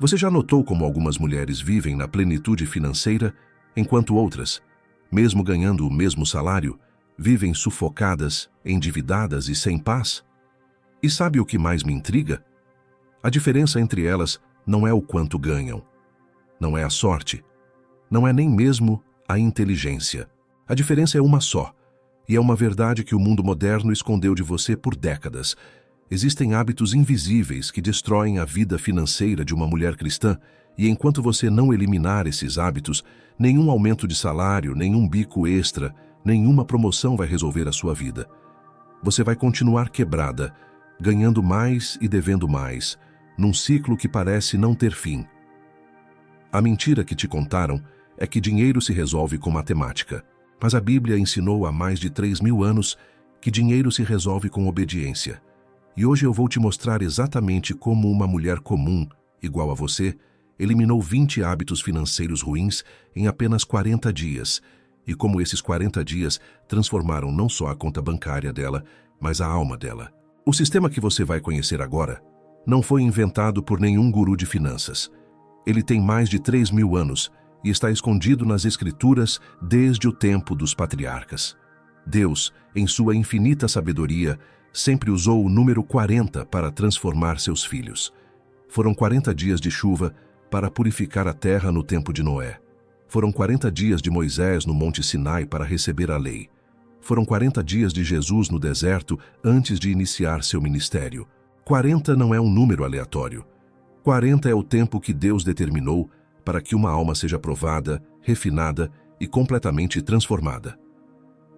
Você já notou como algumas mulheres vivem na plenitude financeira, enquanto outras, mesmo ganhando o mesmo salário, vivem sufocadas, endividadas e sem paz? E sabe o que mais me intriga? A diferença entre elas não é o quanto ganham, não é a sorte, não é nem mesmo a inteligência. A diferença é uma só, e é uma verdade que o mundo moderno escondeu de você por décadas. Existem hábitos invisíveis que destroem a vida financeira de uma mulher cristã, e enquanto você não eliminar esses hábitos, nenhum aumento de salário, nenhum bico extra, nenhuma promoção vai resolver a sua vida. Você vai continuar quebrada, ganhando mais e devendo mais, num ciclo que parece não ter fim. A mentira que te contaram é que dinheiro se resolve com matemática, mas a Bíblia ensinou há mais de 3.000 anos que dinheiro se resolve com obediência. E hoje eu vou te mostrar exatamente como uma mulher comum, igual a você, eliminou 20 hábitos financeiros ruins em apenas 40 dias, e como esses 40 dias transformaram não só a conta bancária dela, mas a alma dela. O sistema que você vai conhecer agora não foi inventado por nenhum guru de finanças. Ele tem mais de 3.000 anos e está escondido nas Escrituras desde o tempo dos patriarcas. Deus, em sua infinita sabedoria, sempre usou o número 40 para transformar seus filhos. Foram 40 dias de chuva para purificar a terra no tempo de Noé. Foram 40 dias de Moisés no Monte Sinai para receber a lei. Foram 40 dias de Jesus no deserto antes de iniciar seu ministério. 40 não é um número aleatório. 40 é o tempo que Deus determinou para que uma alma seja provada, refinada e completamente transformada.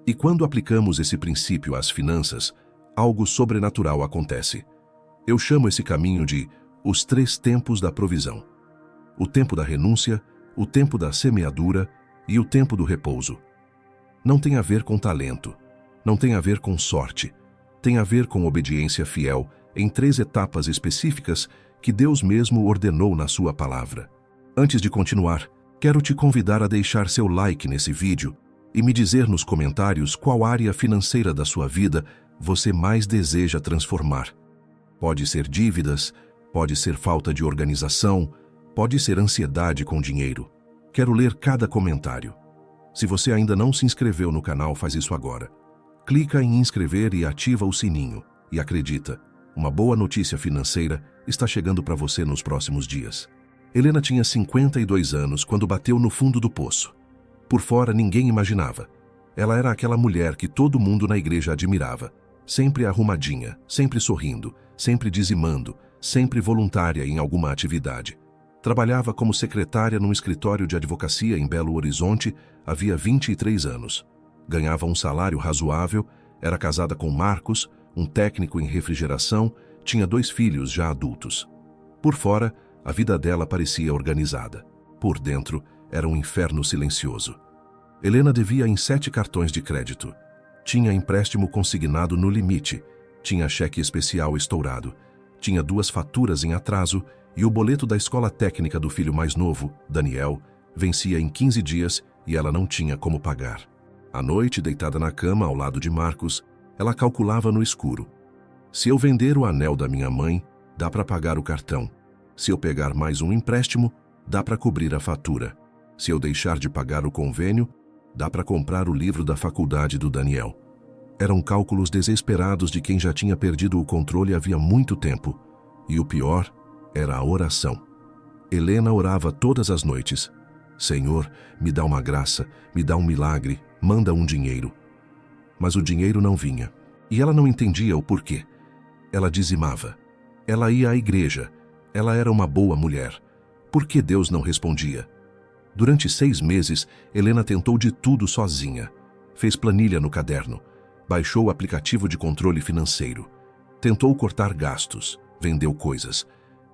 E quando aplicamos esse princípio às finanças, algo sobrenatural acontece. Eu chamo esse caminho de os 3 tempos da provisão. O tempo da renúncia, o tempo da semeadura e o tempo do repouso. Não tem a ver com talento, não tem a ver com sorte, tem a ver com obediência fiel em 3 etapas específicas que Deus mesmo ordenou na sua palavra. Antes de continuar, quero te convidar a deixar seu like nesse vídeo e me dizer nos comentários qual área financeira da sua vida você mais deseja transformar. Pode ser dívidas, pode ser falta de organização, pode ser ansiedade com dinheiro. Quero ler cada comentário. Se você ainda não se inscreveu no canal, faz isso agora. Clica em inscrever e ativa o sininho. E acredita, uma boa notícia financeira está chegando para você nos próximos dias. Helena tinha 52 anos quando bateu no fundo do poço. Por fora ninguém imaginava. Ela era aquela mulher que todo mundo na igreja admirava. Sempre arrumadinha, sempre sorrindo, sempre dizimando, sempre voluntária em alguma atividade. Trabalhava como secretária num escritório de advocacia em Belo Horizonte havia 23 anos. Ganhava um salário razoável, era casada com Marcos, um técnico em refrigeração, tinha 2 filhos já adultos. Por fora, a vida dela parecia organizada. Por dentro, era um inferno silencioso. Helena devia em 7 cartões de crédito. Tinha empréstimo consignado no limite, tinha cheque especial estourado, tinha 2 faturas em atraso e o boleto da escola técnica do filho mais novo, Daniel, vencia em 15 dias e ela não tinha como pagar. À noite, deitada na cama ao lado de Marcos, ela calculava no escuro. Se eu vender o anel da minha mãe, dá para pagar o cartão. Se eu pegar mais um empréstimo, dá para cobrir a fatura. Se eu deixar de pagar o convênio, dá para comprar o livro da faculdade do Daniel. Eram cálculos desesperados de quem já tinha perdido o controle havia muito tempo. E o pior era a oração. Helena orava todas as noites. Senhor, me dá uma graça, me dá um milagre, manda um dinheiro. Mas o dinheiro não vinha. E ela não entendia o porquê. Ela dizimava. Ela ia à igreja. Ela era uma boa mulher. Por que Deus não respondia? Durante 6 meses, Helena tentou de tudo sozinha. Fez planilha no caderno. Baixou o aplicativo de controle financeiro. Tentou cortar gastos. Vendeu coisas.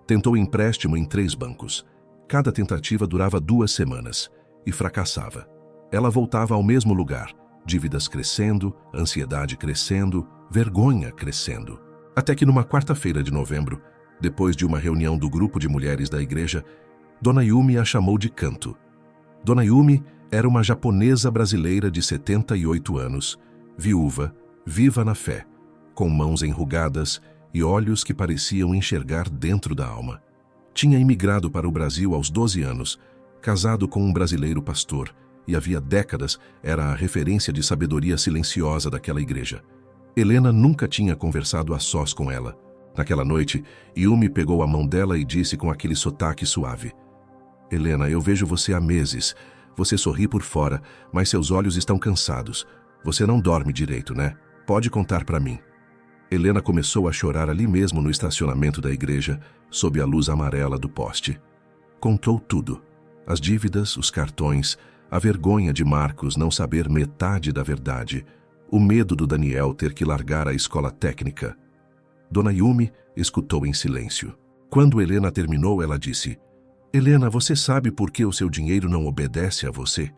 Tentou empréstimo em 3 bancos. Cada tentativa durava 2 semanas. E fracassava. Ela voltava ao mesmo lugar. Dívidas crescendo, ansiedade crescendo, vergonha crescendo. Até que numa quarta-feira de novembro, depois de uma reunião do grupo de mulheres da igreja, Dona Yumi a chamou de canto. Dona Yumi era uma japonesa brasileira de 78 anos, viúva, viva na fé, com mãos enrugadas e olhos que pareciam enxergar dentro da alma. Tinha imigrado para o Brasil aos 12 anos, casado com um brasileiro pastor, e havia décadas era a referência de sabedoria silenciosa daquela igreja. Helena nunca tinha conversado a sós com ela. Naquela noite, Yumi pegou a mão dela e disse com aquele sotaque suave: Helena, eu vejo você há meses. Você sorri por fora, mas seus olhos estão cansados. Você não dorme direito, né? Pode contar para mim. Helena começou a chorar ali mesmo no estacionamento da igreja, sob a luz amarela do poste. Contou tudo. As dívidas, os cartões, a vergonha de Marcos não saber metade da verdade, o medo do Daniel ter que largar a escola técnica. Dona Yumi escutou em silêncio. Quando Helena terminou, ela disse: Helena, você sabe por que o seu dinheiro não obedece a você?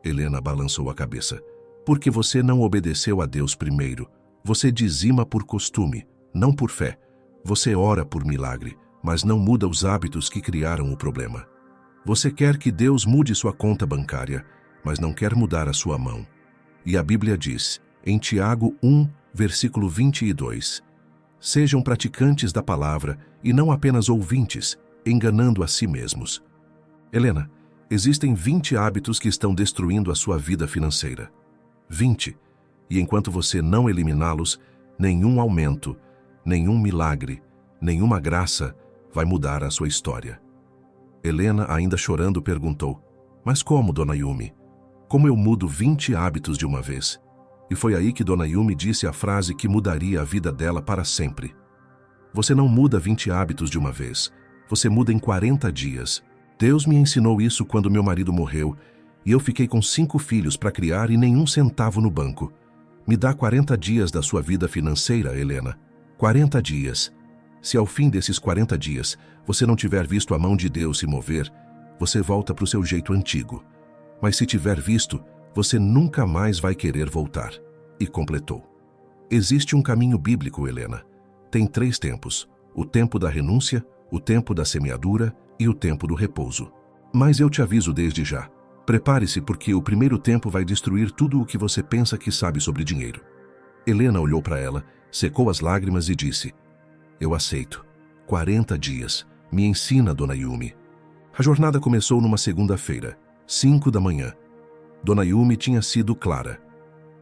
Helena balançou a cabeça. Porque você não obedeceu a Deus primeiro. Você dizima por costume, não por fé. Você ora por milagre, mas não muda os hábitos que criaram o problema. Você quer que Deus mude sua conta bancária, mas não quer mudar a sua mão. E a Bíblia diz, em Tiago 1, versículo 22, sejam praticantes da palavra e não apenas ouvintes, enganando a si mesmos. Helena, existem 20 hábitos que estão destruindo a sua vida financeira. 20. E enquanto você não eliminá-los, nenhum aumento, nenhum milagre, nenhuma graça vai mudar a sua história. Helena, ainda chorando, perguntou: Mas como, Dona Yumi? Como eu mudo 20 hábitos de uma vez? E foi aí que Dona Yumi disse a frase que mudaria a vida dela para sempre. Você não muda 20 hábitos de uma vez. Você muda em 40 dias. Deus me ensinou isso quando meu marido morreu, e eu fiquei com 5 filhos para criar e nenhum centavo no banco. Me dá 40 dias da sua vida financeira, Helena. 40 dias. Se ao fim desses 40 dias você não tiver visto a mão de Deus se mover, você volta para o seu jeito antigo. Mas se tiver visto, você nunca mais vai querer voltar. E completou: existe um caminho bíblico, Helena. Tem 3 tempos: o tempo da renúncia, o tempo da semeadura e o tempo do repouso. Mas eu te aviso desde já. Prepare-se, porque o primeiro tempo vai destruir tudo o que você pensa que sabe sobre dinheiro. Helena olhou para ela, secou as lágrimas e disse: eu aceito. 40 dias. Me ensina, Dona Yumi. A jornada começou numa segunda-feira, 5 da manhã. Dona Yumi tinha sido clara.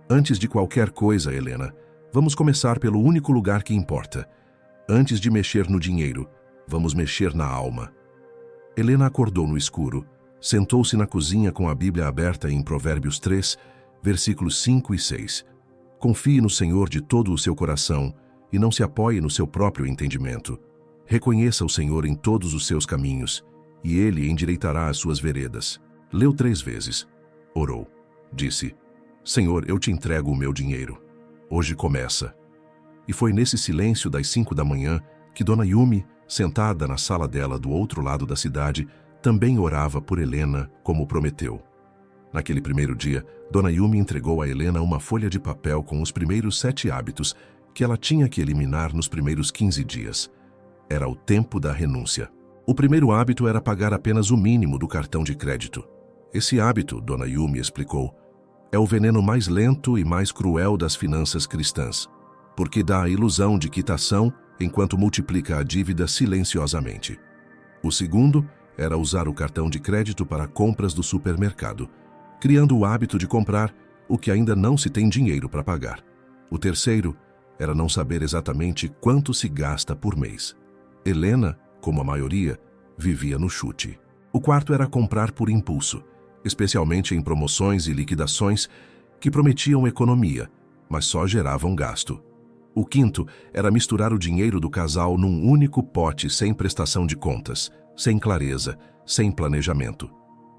Antes de qualquer coisa, Helena, vamos começar pelo único lugar que importa. Antes de mexer no dinheiro, vamos mexer na alma. Helena acordou no escuro, sentou-se na cozinha com a Bíblia aberta em Provérbios 3, versículos 5 e 6. Confie no Senhor de todo o seu coração e não se apoie no seu próprio entendimento. Reconheça o Senhor em todos os seus caminhos, e Ele endireitará as suas veredas. Leu 3 vezes. Orou. Disse: Senhor, eu te entrego o meu dinheiro. Hoje começa. E foi nesse silêncio das 5 da manhã que Dona Yumi, sentada na sala dela do outro lado da cidade, também orava por Helena, como prometeu. Naquele primeiro dia, Dona Yumi entregou a Helena uma folha de papel com os primeiros 7 hábitos que ela tinha que eliminar nos primeiros 15 dias. Era o tempo da renúncia. O primeiro hábito era pagar apenas o mínimo do cartão de crédito. Esse hábito, Dona Yumi explicou, é o veneno mais lento e mais cruel das finanças cristãs, porque dá a ilusão de quitação enquanto multiplica a dívida silenciosamente. O segundo era usar o cartão de crédito para compras do supermercado, criando o hábito de comprar o que ainda não se tem dinheiro para pagar. O terceiro era não saber exatamente quanto se gasta por mês. Helena, como a maioria, vivia no chute. O quarto era comprar por impulso, especialmente em promoções e liquidações que prometiam economia, mas só geravam gasto. O quinto era misturar o dinheiro do casal num único pote sem prestação de contas, sem clareza, sem planejamento.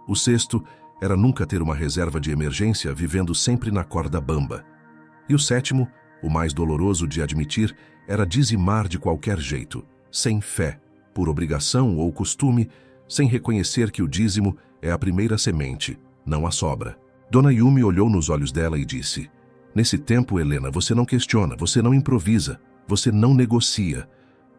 O sexto era nunca ter uma reserva de emergência, vivendo sempre na corda bamba. E o sétimo, o mais doloroso de admitir, era dizimar de qualquer jeito, sem fé, por obrigação ou costume, sem reconhecer que o dízimo é a primeira semente, não a sobra. Dona Yumi olhou nos olhos dela e disse: nesse tempo, Helena, você não questiona, você não improvisa, você não negocia,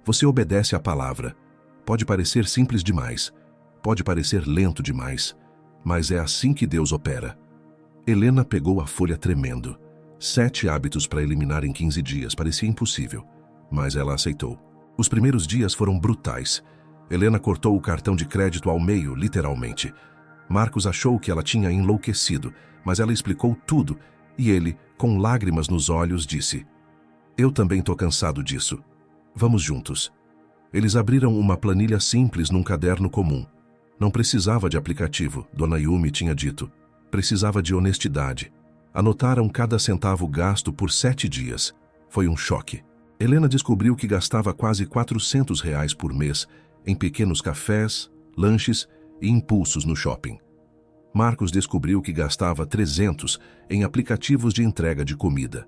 você obedece à palavra. Pode parecer simples demais, pode parecer lento demais, mas é assim que Deus opera. Helena pegou a folha tremendo. 7 hábitos para eliminar em 15 dias parecia impossível, mas ela aceitou. Os primeiros dias foram brutais. Helena cortou o cartão de crédito ao meio, literalmente. Marcos achou que ela tinha enlouquecido, mas ela explicou tudo e ele, com lágrimas nos olhos, disse: "Eu também tô cansado disso. Vamos juntos." Eles abriram uma planilha simples num caderno comum. Não precisava de aplicativo, Dona Yumi tinha dito. Precisava de honestidade. Anotaram cada centavo gasto por 7 dias. Foi um choque. Helena descobriu que gastava quase R$ 400 por mês em pequenos cafés, lanches e impulsos no shopping. Marcos descobriu que gastava 300 em aplicativos de entrega de comida.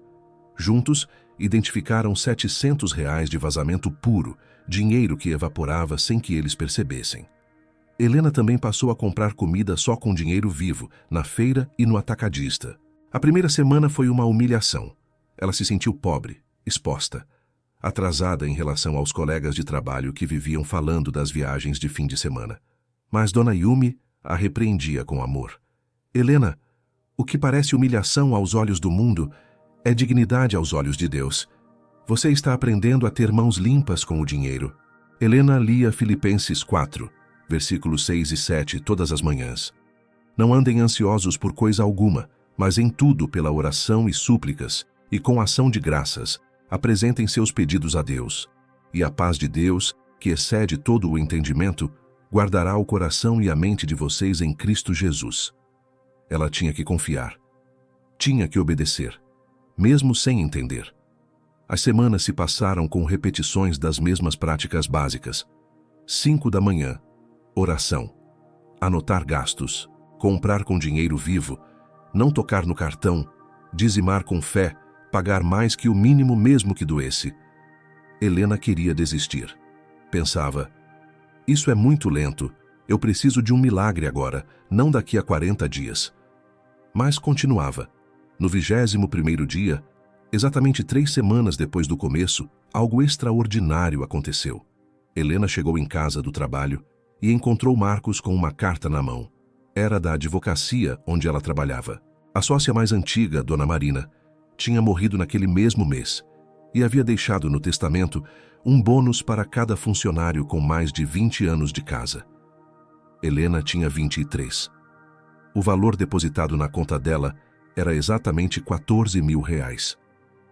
Juntos, identificaram R$ 700 de vazamento puro, dinheiro que evaporava sem que eles percebessem. Helena também passou a comprar comida só com dinheiro vivo, na feira e no atacadista. A primeira semana foi uma humilhação. Ela se sentiu pobre, exposta, atrasada em relação aos colegas de trabalho que viviam falando das viagens de fim de semana. Mas Dona Yumi a repreendia com amor. "Helena, o que parece humilhação aos olhos do mundo é dignidade aos olhos de Deus. Você está aprendendo a ter mãos limpas com o dinheiro." Helena lia Filipenses 4, versículos 6 e 7 todas as manhãs. "Não andem ansiosos por coisa alguma, mas em tudo pela oração e súplicas, e com ação de graças, apresentem seus pedidos a Deus. E a paz de Deus, que excede todo o entendimento, guardará o coração e a mente de vocês em Cristo Jesus." Ela tinha que confiar. Tinha que obedecer, mesmo sem entender. As semanas se passaram com repetições das mesmas práticas básicas. 5 da manhã, oração. Anotar gastos, comprar com dinheiro vivo, não tocar no cartão, dizimar com fé, pagar mais que o mínimo mesmo que doesse. Helena queria desistir. Pensava: "Isso é muito lento, eu preciso de um milagre agora, não daqui a 40 dias. Mas continuava. No 21º dia, exatamente 3 semanas depois do começo, algo extraordinário aconteceu. Helena chegou em casa do trabalho e encontrou Marcos com uma carta na mão. Era da advocacia onde ela trabalhava. A sócia mais antiga, Dona Marina, tinha morrido naquele mesmo mês e havia deixado no testamento um bônus para cada funcionário com mais de 20 anos de casa. Helena tinha 23. O valor depositado na conta dela era exatamente R$ 14.000,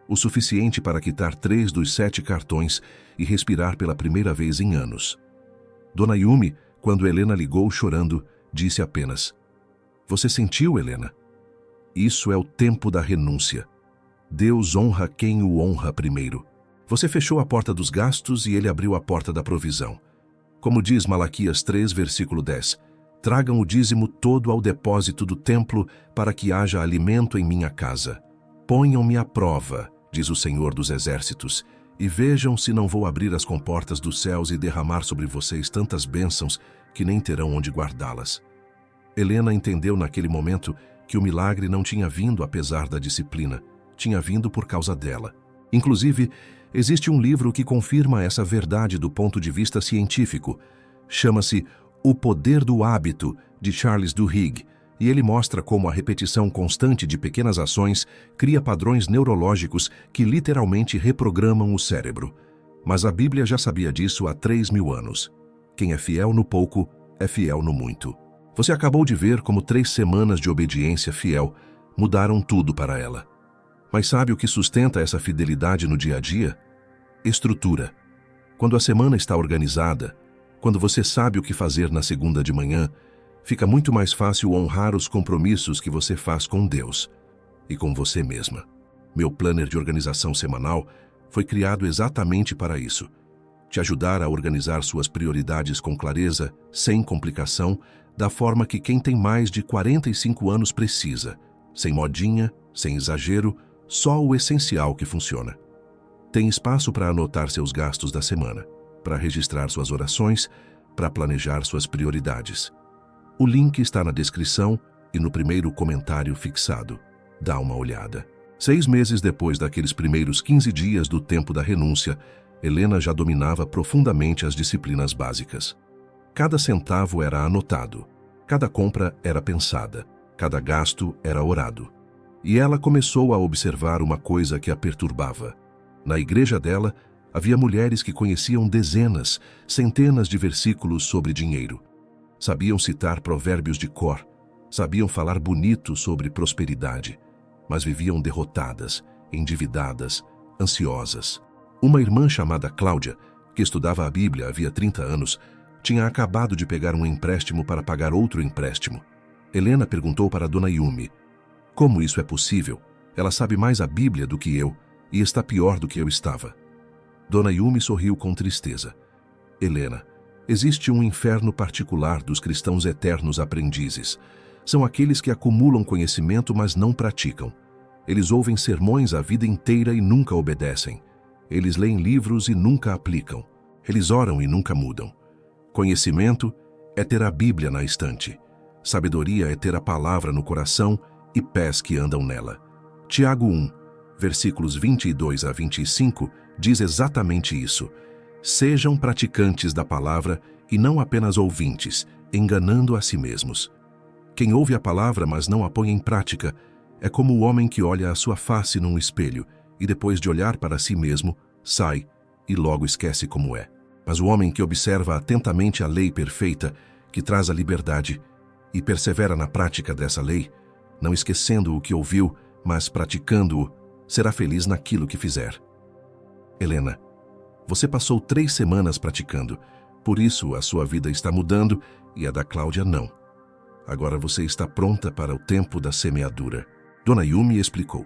o suficiente para quitar 3 dos 7 cartões e respirar pela primeira vez em anos. Dona Yumi, quando Helena ligou chorando, disse apenas: "Você sentiu, Helena? Isso é o tempo da renúncia. Deus honra quem o honra primeiro. Você fechou a porta dos gastos e ele abriu a porta da provisão. Como diz Malaquias 3, versículo 10, tragam o dízimo todo ao depósito do templo para que haja alimento em minha casa. Ponham-me à prova, diz o Senhor dos Exércitos, e vejam se não vou abrir as comportas dos céus e derramar sobre vocês tantas bênçãos que nem terão onde guardá-las." Helena entendeu naquele momento que o milagre não tinha vindo apesar da disciplina, tinha vindo por causa dela. Inclusive, existe um livro que confirma essa verdade do ponto de vista científico. Chama-se O Poder do Hábito, de Charles Duhigg, e ele mostra como a repetição constante de pequenas ações cria padrões neurológicos que literalmente reprogramam o cérebro. Mas a Bíblia já sabia disso há 3.000 anos. Quem é fiel no pouco, é fiel no muito. Você acabou de ver como 3 semanas de obediência fiel mudaram tudo para ela. Mas sabe o que sustenta essa fidelidade no dia a dia? Estrutura. Quando a semana está organizada, quando você sabe o que fazer na segunda de manhã, fica muito mais fácil honrar os compromissos que você faz com Deus e com você mesma. Meu planner de organização semanal foi criado exatamente para isso. Te ajudar a organizar suas prioridades com clareza, sem complicação, da forma que quem tem mais de 45 anos precisa, sem modinha, sem exagero, só o essencial que funciona. Tem espaço para anotar seus gastos da semana, para registrar suas orações, para planejar suas prioridades. O link está na descrição e no primeiro comentário fixado. Dá uma olhada. 6 meses depois daqueles primeiros 15 dias do tempo da renúncia, Helena já dominava profundamente as disciplinas básicas. Cada centavo era anotado, cada compra era pensada, cada gasto era orado. E ela começou a observar uma coisa que a perturbava. Na igreja dela, Havia mulheres que conheciam dezenas, centenas de versículos sobre dinheiro. Sabiam citar provérbios de cor, sabiam falar bonito sobre prosperidade, mas viviam derrotadas, endividadas, ansiosas. Uma irmã chamada Cláudia, que estudava a Bíblia havia 30 anos, tinha acabado de pegar um empréstimo para pagar outro empréstimo. Helena perguntou para Dona Yumi: como isso é possível? Ela sabe mais a Bíblia do que eu e está pior do que eu estava. Dona Yumi sorriu com tristeza. Helena, existe um inferno particular dos cristãos eternos aprendizes. São aqueles que acumulam conhecimento, mas não praticam. Eles ouvem sermões a vida inteira e nunca obedecem. Eles leem livros e nunca aplicam. Eles oram e nunca mudam. Conhecimento é ter a Bíblia na estante. Sabedoria é ter a palavra no coração e pés que andam nela. Tiago 1, versículos 22 a 25, diz exatamente isso. Sejam praticantes da palavra e não apenas ouvintes, enganando a si mesmos. Quem ouve a palavra, mas não a põe em prática, é como o homem que olha a sua face num espelho e depois de olhar para si mesmo, sai e logo esquece como é. Mas o homem que observa atentamente a lei perfeita, que traz a liberdade, e persevera na prática dessa lei, não esquecendo o que ouviu, mas praticando-o, será feliz naquilo que fizer. Helena, você passou 3 semanas praticando, por isso a sua vida está mudando e a da Cláudia não. Agora você está pronta para o tempo da semeadura. Dona Yumi explicou.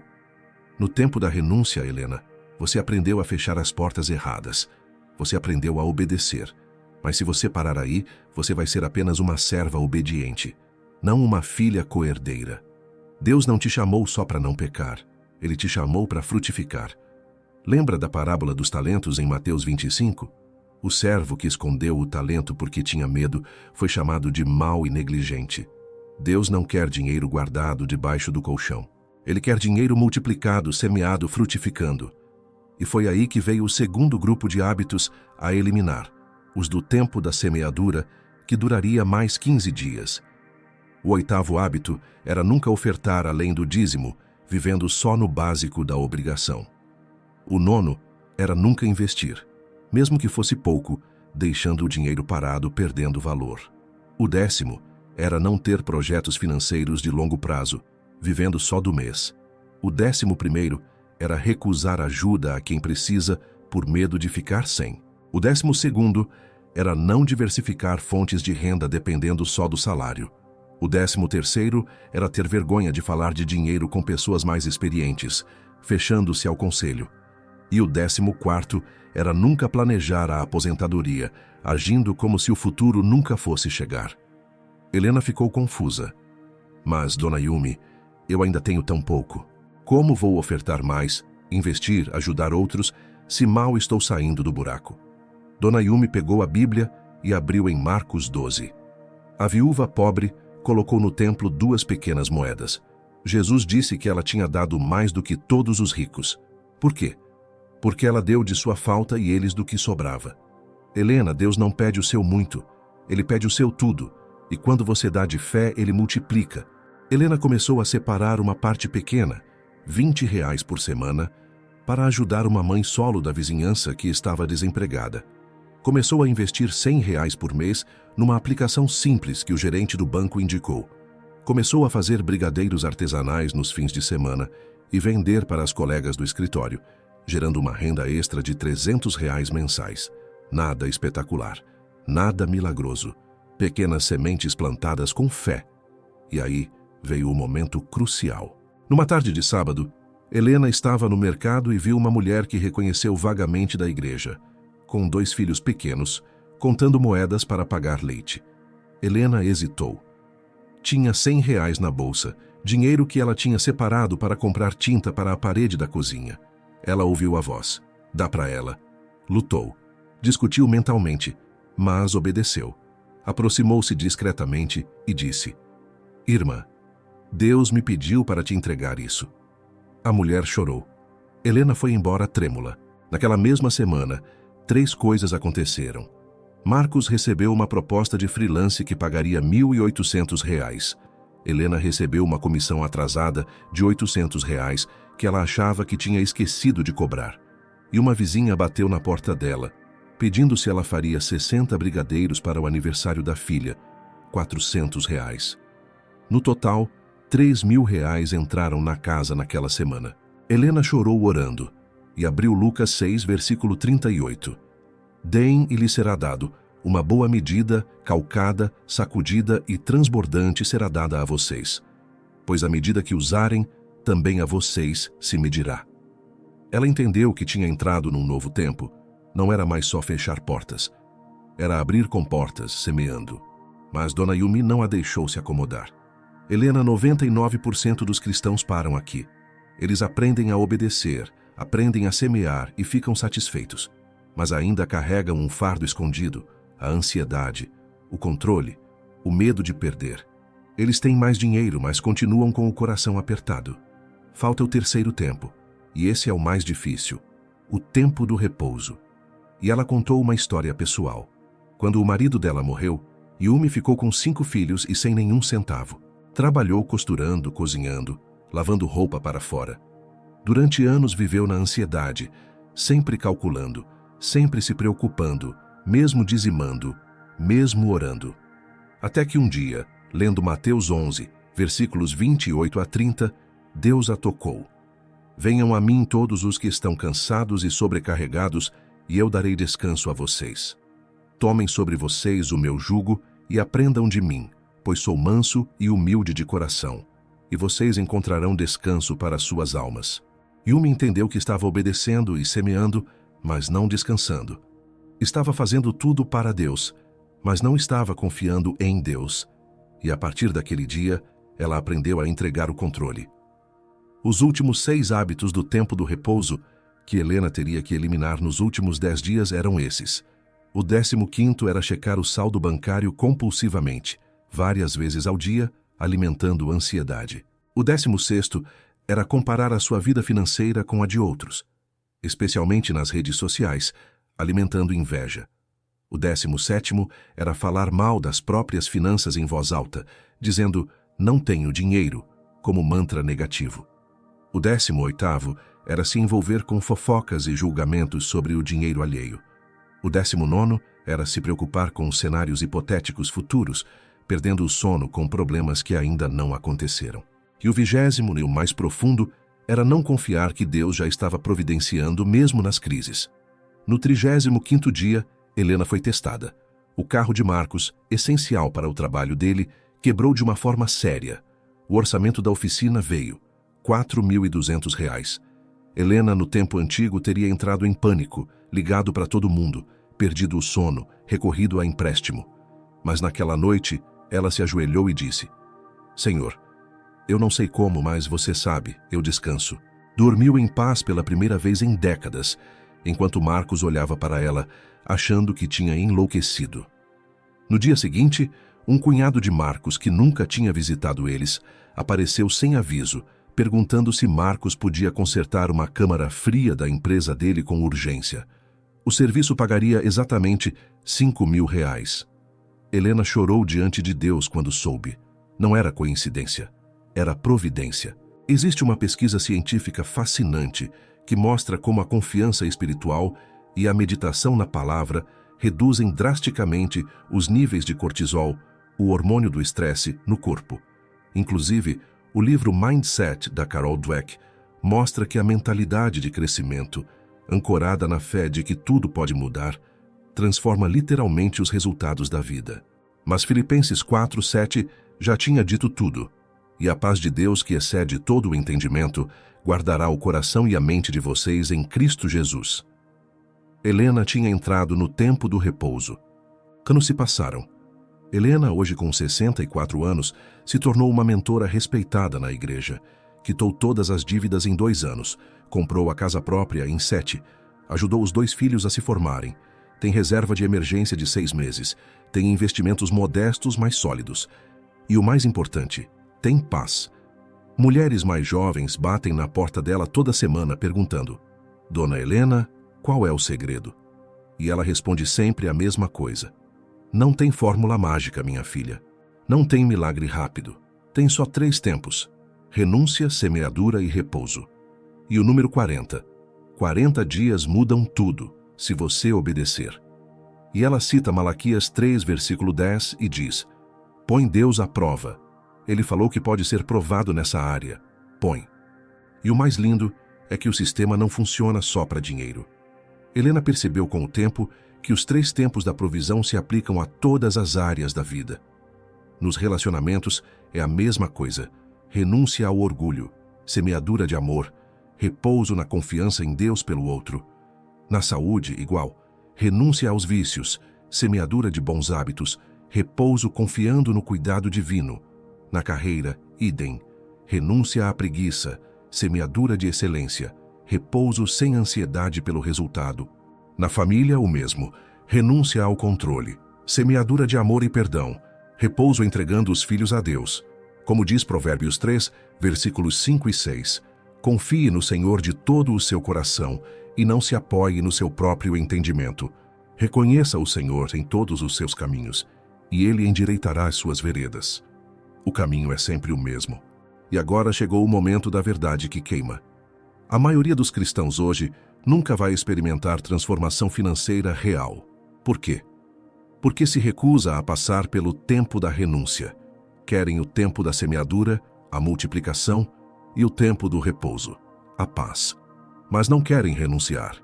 No tempo da renúncia, Helena, você aprendeu a fechar as portas erradas. Você aprendeu a obedecer. Mas se você parar aí, você vai ser apenas uma serva obediente, não uma filha coerdeira. Deus não te chamou só para não pecar. Ele te chamou para frutificar. Lembra da parábola dos talentos em Mateus 25? O servo que escondeu o talento porque tinha medo foi chamado de mau e negligente. Deus não quer dinheiro guardado debaixo do colchão. Ele quer dinheiro multiplicado, semeado, frutificando. E foi aí que veio o segundo grupo de hábitos a eliminar, os do tempo da semeadura, que duraria mais 15 dias. O 8º hábito era nunca ofertar além do dízimo, vivendo só no básico da obrigação. O 9º era nunca investir, mesmo que fosse pouco, deixando o dinheiro parado, perdendo valor. O 10º era não ter projetos financeiros de longo prazo, vivendo só do mês. O 11º era recusar ajuda a quem precisa por medo de ficar sem. O 12º era não diversificar fontes de renda dependendo só do salário. O 13º era ter vergonha de falar de dinheiro com pessoas mais experientes, fechando-se ao conselho. E o 14º era nunca planejar a aposentadoria, agindo como se o futuro nunca fosse chegar. Helena ficou confusa. Mas, Dona Yumi, eu ainda tenho tão pouco. Como vou ofertar mais, investir, ajudar outros, se mal estou saindo do buraco? Dona Yumi pegou a Bíblia e abriu em Marcos 12. A viúva pobre colocou no templo 2 pequenas moedas. Jesus disse que ela tinha dado mais do que todos os ricos. Por quê? Porque ela deu de sua falta e eles do que sobrava. Helena, Deus não pede o seu muito, Ele pede o seu tudo. E quando você dá de fé, Ele multiplica. Helena começou a separar uma parte pequena, R$ 20 por semana, para ajudar uma mãe solo da vizinhança que estava desempregada. Começou a investir R$ 100 por mês numa aplicação simples que o gerente do banco indicou. Começou a fazer brigadeiros artesanais nos fins de semana e vender para as colegas do escritório, gerando uma renda extra de R$ 300 mensais. Nada espetacular, nada milagroso. Pequenas sementes plantadas com fé. E aí veio o momento crucial. Numa tarde de sábado, Helena estava no mercado e viu uma mulher que reconheceu vagamente da igreja, com 2 filhos pequenos, contando moedas para pagar leite. Helena hesitou. Tinha R$ 100 na bolsa, dinheiro que ela tinha separado para comprar tinta para a parede da cozinha. Ela ouviu a voz. Dá para ela. Lutou. Discutiu mentalmente, mas obedeceu. Aproximou-se discretamente e disse: Irmã, Deus me pediu para te entregar isso. A mulher chorou. Helena foi embora trêmula. Naquela mesma semana, 3 coisas aconteceram. Marcos recebeu uma proposta de freelance que pagaria R$ 1.800. Helena recebeu uma comissão atrasada de R$ 800 que ela achava que tinha esquecido de cobrar. e uma vizinha bateu na porta dela, pedindo se ela faria 60 brigadeiros para o aniversário da filha, R$ 400. No total, R$ 3.000 entraram na casa naquela semana. Helena chorou orando e abriu Lucas 6, versículo 38. Deem e lhe será dado, uma boa medida, calcada, sacudida e transbordante será dada a vocês, pois a medida que usarem, também a vocês se medirá. Ela entendeu que tinha entrado num novo tempo. Não era mais só fechar portas. Era abrir comportas, semeando. Mas Dona Yumi não a deixou se acomodar. Helena, 99% dos cristãos param aqui. Eles aprendem a obedecer, aprendem a semear e ficam satisfeitos. Mas ainda carregam um fardo escondido, a ansiedade, o controle, o medo de perder. Eles têm mais dinheiro, mas continuam com o coração apertado. Falta o terceiro tempo, e esse é o mais difícil, o tempo do repouso. E ela contou uma história pessoal. Quando o marido dela morreu, Yumi ficou com 5 filhos e sem nenhum centavo. Trabalhou costurando, cozinhando, lavando roupa para fora. Durante anos viveu na ansiedade, sempre calculando, sempre se preocupando, mesmo dizimando, mesmo orando. Até que um dia, lendo Mateus 11, versículos 28 a 30, Deus a tocou. Venham a mim todos os que estão cansados e sobrecarregados, e eu darei descanso a vocês. Tomem sobre vocês o meu jugo e aprendam de mim, pois sou manso e humilde de coração, e vocês encontrarão descanso para suas almas. Yumi entendeu que estava obedecendo e semeando, mas não descansando. Estava fazendo tudo para Deus, mas não estava confiando em Deus. E a partir daquele dia, ela aprendeu a entregar o controle. Os últimos 6 hábitos do tempo do repouso que Helena teria que eliminar nos últimos 10 dias eram esses. O 15º era checar o saldo bancário compulsivamente, várias vezes ao dia, alimentando ansiedade. O 16º era comparar a sua vida financeira com a de outros, especialmente nas redes sociais, alimentando inveja. O 17º era falar mal das próprias finanças em voz alta, dizendo "não tenho dinheiro", como mantra negativo. O 18º era se envolver com fofocas e julgamentos sobre o dinheiro alheio. O 19º era se preocupar com cenários hipotéticos futuros, perdendo o sono com problemas que ainda não aconteceram. E o 20º, e o mais profundo, era não confiar que Deus já estava providenciando mesmo nas crises. No 35º dia, Helena foi testada. O carro de Marcos, essencial para o trabalho dele, quebrou de uma forma séria. O orçamento da oficina veio, R$ 4.200. Helena, no tempo antigo, teria entrado em pânico, ligado para todo mundo, perdido o sono, recorrido a empréstimo. Mas naquela noite, ela se ajoelhou e disse: "Senhor, eu não sei como, mas você sabe, eu descanso." Dormiu em paz pela primeira vez em décadas, enquanto Marcos olhava para ela, achando que tinha enlouquecido. No dia seguinte, um cunhado de Marcos, que nunca tinha visitado eles, apareceu sem aviso, perguntando se Marcos podia consertar uma câmara fria da empresa dele com urgência. O serviço pagaria exatamente R$ 5.000. Helena chorou diante de Deus quando soube. Não era coincidência, era providência. Existe uma pesquisa científica fascinante que mostra como a confiança espiritual e a meditação na palavra reduzem drasticamente os níveis de cortisol, o hormônio do estresse, no corpo. Inclusive, o livro Mindset, da Carol Dweck, mostra que a mentalidade de crescimento, ancorada na fé de que tudo pode mudar, transforma literalmente os resultados da vida. Mas Filipenses 4:7 já tinha dito tudo. E a paz de Deus, que excede todo o entendimento, guardará o coração e a mente de vocês em Cristo Jesus. Helena tinha entrado no tempo do repouso. Anos se passaram. Helena, hoje com 64 anos, se tornou uma mentora respeitada na igreja. Quitou todas as dívidas em 2 anos, comprou a casa própria em 7, ajudou os 2 filhos a se formarem, tem reserva de emergência de 6 meses, tem investimentos modestos, mas sólidos. E o mais importante, tem paz. Mulheres mais jovens batem na porta dela toda semana perguntando: "Dona Helena, qual é o segredo?" E ela responde sempre a mesma coisa: "Não tem fórmula mágica, minha filha. Não tem milagre rápido. Tem só 3 tempos: renúncia, semeadura e repouso." E o número 40. 40 dias mudam tudo, se você obedecer. E ela cita Malaquias 3, versículo 10 e diz: põe Deus à prova. Ele falou que pode ser provado nessa área. Põe. E o mais lindo é que o sistema não funciona só para dinheiro. Helena percebeu com o tempo que os 3 tempos da provisão se aplicam a todas as áreas da vida. Nos relacionamentos é a mesma coisa. Renúncia ao orgulho, semeadura de amor, repouso na confiança em Deus pelo outro. Na saúde, igual. Renúncia aos vícios, semeadura de bons hábitos, repouso confiando no cuidado divino. Na carreira, idem. Renúncia à preguiça, semeadura de excelência, repouso sem ansiedade pelo resultado. Na família, o mesmo. Renúncia ao controle, semeadura de amor e perdão, repouso entregando os filhos a Deus. Como diz Provérbios 3, versículos 5 e 6, confie no Senhor de todo o seu coração e não se apoie no seu próprio entendimento. Reconheça o Senhor em todos os seus caminhos, e Ele endireitará as suas veredas. O caminho é sempre o mesmo. E agora chegou o momento da verdade que queima. A maioria dos cristãos hoje nunca vai experimentar transformação financeira real. Por quê? Porque se recusa a passar pelo tempo da renúncia. Querem o tempo da semeadura, a multiplicação e o tempo do repouso, a paz. Mas não querem renunciar.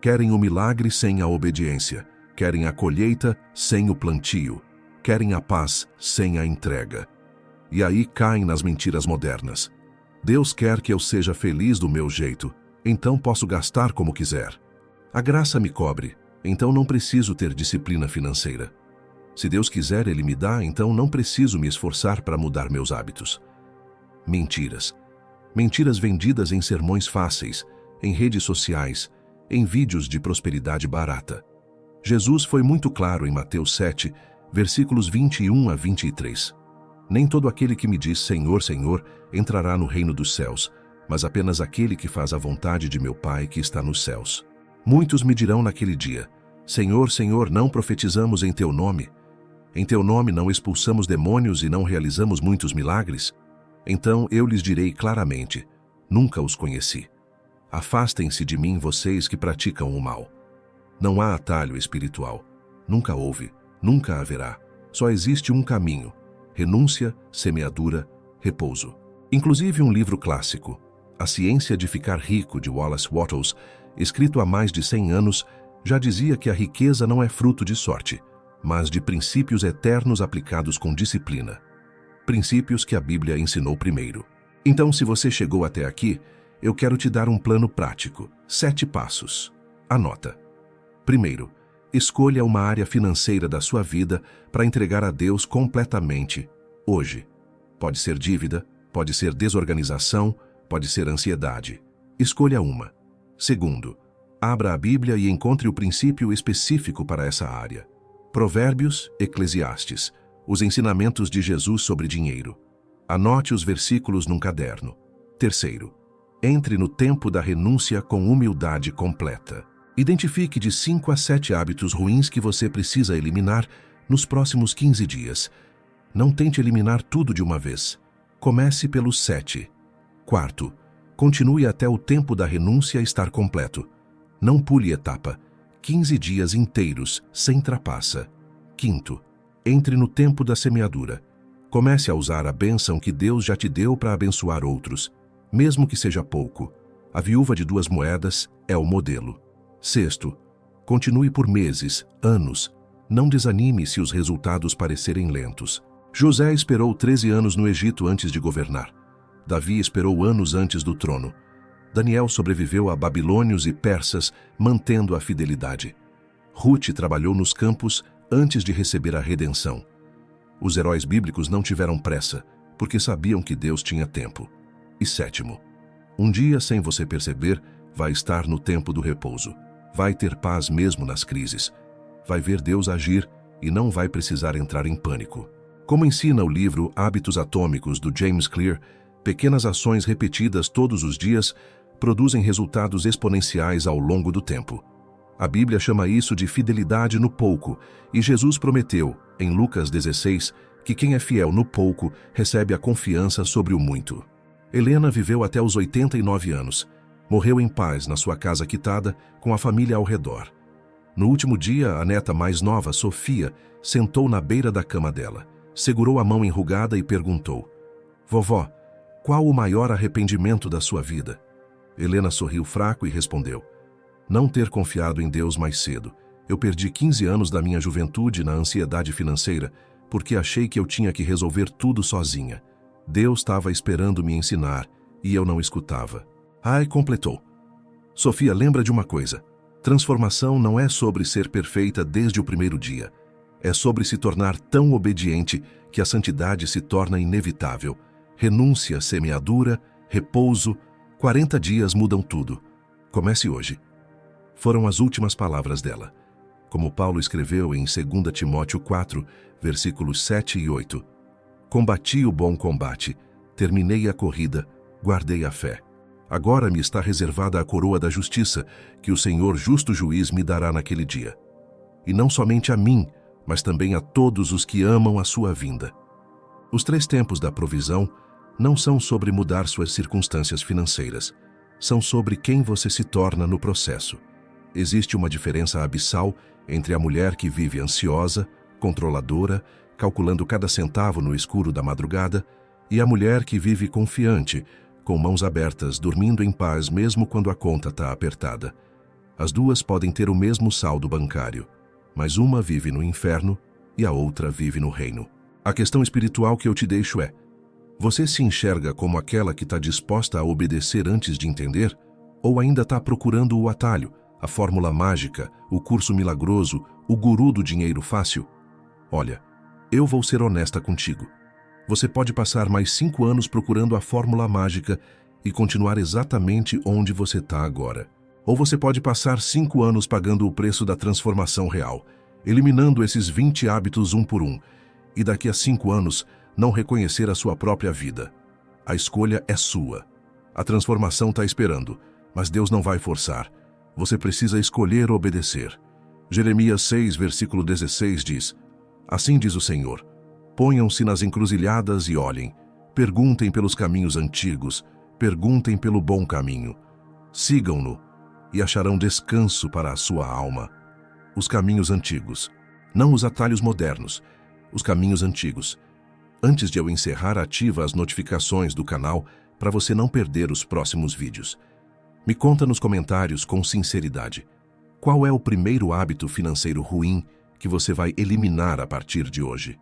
Querem o milagre sem a obediência. Querem a colheita sem o plantio. Querem a paz sem a entrega. E aí caem nas mentiras modernas. Deus quer que eu seja feliz do meu jeito, então posso gastar como quiser. A graça me cobre, então não preciso ter disciplina financeira. Se Deus quiser, Ele me dá, então não preciso me esforçar para mudar meus hábitos. Mentiras. Mentiras vendidas em sermões fáceis, em redes sociais, em vídeos de prosperidade barata. Jesus foi muito claro em Mateus 7, versículos 21 a 23. Nem todo aquele que me diz Senhor, Senhor, entrará no reino dos céus, mas apenas aquele que faz a vontade de meu Pai que está nos céus. Muitos me dirão naquele dia: Senhor, Senhor, não profetizamos em teu nome? Em teu nome não expulsamos demônios e não realizamos muitos milagres? Então eu lhes direi claramente: nunca os conheci. Afastem-se de mim, vocês que praticam o mal. Não há atalho espiritual. Nunca houve, nunca haverá. Só existe um caminho: renúncia, semeadura, repouso. Inclusive um livro clássico, A Ciência de Ficar Rico, de Wallace Wattles, escrito há mais de 100 anos, já dizia que a riqueza não é fruto de sorte, mas de princípios eternos aplicados com disciplina. Princípios que a Bíblia ensinou primeiro. Então, se você chegou até aqui, eu quero te dar um plano prático. 7 passos. Anota. Primeiro, escolha uma área financeira da sua vida para entregar a Deus completamente, hoje. Pode ser dívida, pode ser desorganização, pode ser ansiedade. Escolha uma. Segundo, abra a Bíblia e encontre o princípio específico para essa área. Provérbios, Eclesiastes, os ensinamentos de Jesus sobre dinheiro. Anote os versículos num caderno. Terceiro, entre no tempo da renúncia com humildade completa. Identifique de 5 a 7 hábitos ruins que você precisa eliminar nos próximos 15 dias. Não tente eliminar tudo de uma vez. Comece pelos 7. Quarto, continue até o tempo da renúncia estar completo. Não pule etapa. 15 dias inteiros, sem trapaça. Quinto, entre no tempo da semeadura. Comece a usar a bênção que Deus já te deu para abençoar outros, mesmo que seja pouco. A viúva de 2 moedas é o modelo. Sexto, continue por meses, anos. Não desanime se os resultados parecerem lentos. José esperou 13 anos no Egito antes de governar. Davi esperou anos antes do trono. Daniel sobreviveu a babilônios e persas, mantendo a fidelidade. Ruth trabalhou nos campos antes de receber a redenção. Os heróis bíblicos não tiveram pressa, porque sabiam que Deus tinha tempo. E sétimo, um dia, sem você perceber, vai estar no tempo do repouso. Vai ter paz mesmo nas crises. Vai ver Deus agir e não vai precisar entrar em pânico. Como ensina o livro Hábitos Atômicos, do James Clear, pequenas ações repetidas todos os dias produzem resultados exponenciais ao longo do tempo. A Bíblia chama isso de fidelidade no pouco, e Jesus prometeu, em Lucas 16, que quem é fiel no pouco recebe a confiança sobre o muito. Helena viveu até os 89 anos. Morreu em paz na sua casa quitada, com a família ao redor. No último dia, a neta mais nova, Sofia, sentou na beira da cama dela, segurou a mão enrugada e perguntou: "Vovó, qual o maior arrependimento da sua vida?" Helena sorriu fraco e respondeu: "Não ter confiado em Deus mais cedo. Eu perdi 15 anos da minha juventude na ansiedade financeira, porque achei que eu tinha que resolver tudo sozinha. Deus estava esperando me ensinar, e eu não escutava." Ai, completou: "Sofia, lembra de uma coisa. Transformação não é sobre ser perfeita desde o primeiro dia. É sobre se tornar tão obediente que a santidade se torna inevitável. Renúncia, semeadura, repouso, 40 dias mudam tudo. Comece hoje." Foram as últimas palavras dela. Como Paulo escreveu em 2 Timóteo 4, versículos 7 e 8. "Combati o bom combate, terminei a corrida, guardei a fé. Agora me está reservada a coroa da justiça, que o Senhor justo juiz me dará naquele dia. E não somente a mim, mas também a todos os que amam a sua vinda." Os 3 tempos da provisão não são sobre mudar suas circunstâncias financeiras. São sobre quem você se torna no processo. Existe uma diferença abissal entre a mulher que vive ansiosa, controladora, calculando cada centavo no escuro da madrugada, e a mulher que vive confiante, com mãos abertas, dormindo em paz mesmo quando a conta está apertada. As duas podem ter o mesmo saldo bancário, mas uma vive no inferno e a outra vive no reino. A questão espiritual que eu te deixo é: você se enxerga como aquela que está disposta a obedecer antes de entender? Ou ainda está procurando o atalho, a fórmula mágica, o curso milagroso, o guru do dinheiro fácil? Olha, eu vou ser honesta contigo. Você pode passar mais 5 anos procurando a fórmula mágica e continuar exatamente onde você está agora. Ou você pode passar 5 anos pagando o preço da transformação real, eliminando esses 20 hábitos um por um, e daqui a 5 anos não reconhecer a sua própria vida. A escolha é sua. A transformação está esperando, mas Deus não vai forçar. Você precisa escolher obedecer. Jeremias 6, versículo 16 diz: "Assim diz o Senhor: ponham-se nas encruzilhadas e olhem. Perguntem pelos caminhos antigos, perguntem pelo bom caminho. Sigam-no e acharão descanso para a sua alma." Os caminhos antigos. Não os atalhos modernos. Os caminhos antigos. Antes de eu encerrar, ativa as notificações do canal para você não perder os próximos vídeos. Me conta nos comentários com sinceridade: qual é o primeiro hábito financeiro ruim que você vai eliminar a partir de hoje?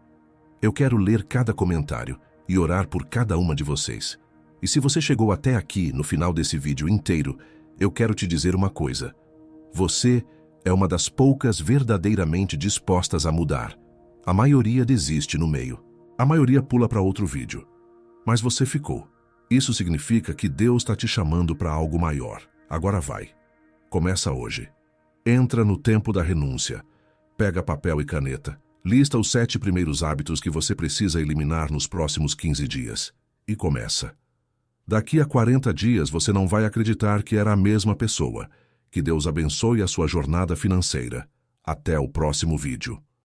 Eu quero ler cada comentário e orar por cada uma de vocês. E se você chegou até aqui no final desse vídeo inteiro, eu quero te dizer uma coisa: você é uma das poucas verdadeiramente dispostas a mudar. A maioria desiste no meio. A maioria pula para outro vídeo. Mas você ficou. Isso significa que Deus está te chamando para algo maior. Agora vai. Começa hoje. Entra no tempo da renúncia. Pega papel e caneta. Lista os 7 primeiros hábitos que você precisa eliminar nos próximos 15 dias. E começa. Daqui a 40 dias você não vai acreditar que era a mesma pessoa. Que Deus abençoe a sua jornada financeira. Até o próximo vídeo.